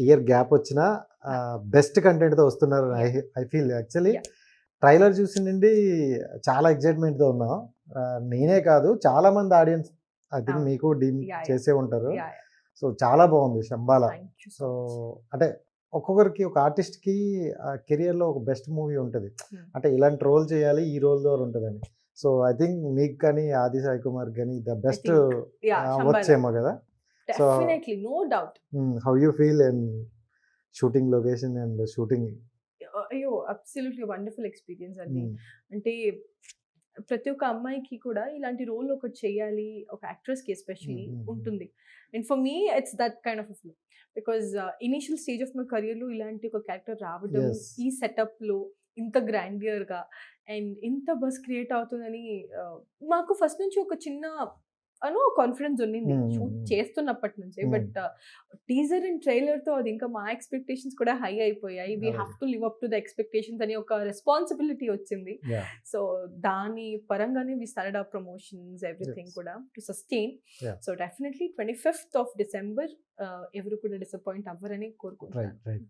Year gap వచ్చినా best కంటెంట్‌తో వస్తున్నారు. ఐ ఫీల్ యాక్చువల్లీ ట్రైలర్ చూసి నుండి చాలా ఎక్సైట్‌మెంట్‌తో ఉన్నాం. నేనే కాదు చాలామంది ఆడియన్స్ ఐ థింక్ మీకు డీమ్ చేసే ఉంటారు. సో చాలా బాగుంది శంబాల. సో అంటే ఒక్కొక్కరికి ఒక ఆర్టిస్ట్‌కి కెరియర్‌లో ఒక బెస్ట్ మూవీ ఉంటది. అంటే ఇలాంటి రోల్ చేయాలి, ఈ రోల్ ద్వారా ఉంటదని. సో ఐ థింక్ మీకు కానీ ఆది సాయి కుమార్ గాని ద బెస్ట్ వచ్చేమో కదా. So definitely no doubt. How you feel in shooting location and shooting? అయ్యో అబ్సల్యూట్లీ వండర్ఫుల్ ఎక్స్పీరియన్స్ అండి. అంటే ప్రతి ఒక్క అమ్మాయికి కూడా ఇలాంటి రోల్ ఒకటి చేయాలి, ఒక యాక్ట్రెస్కి ఎస్పెషల్లీ ఉంటుంది. And for me it's that kind of film because initial stage of my కెరియర్లో ఇలాంటి ఒక క్యారెక్టర్ రావడం, ఈ సెటప్లో ఇంత గ్రాండియర్గా అండ్ ఇంత బస్ క్రియేట్ అవుతుందని మాకు ఫస్ట్ నుంచి ఒక చిన్న కాన్ఫిడెన్స్ ఉన్నింది షూట్ చేస్తున్నప్పటి నుంచి. బట్ టీజర్ అండ్ ట్రైలర్ తో అది ఇంకా మా ఎక్స్పెక్టేషన్స్ కూడా హై అయిపోయాయి. We have to live up to the expectations అని ఒక రెస్పాన్సిబిలిటీ వచ్చింది. సో దాని పరంగానే we started our promotions everything కూడా to sustain. So definitely 25th of December ఎవరు కూడా డిసప్పాయింట్ అవ్వరని కోరుకుంటున్నాను.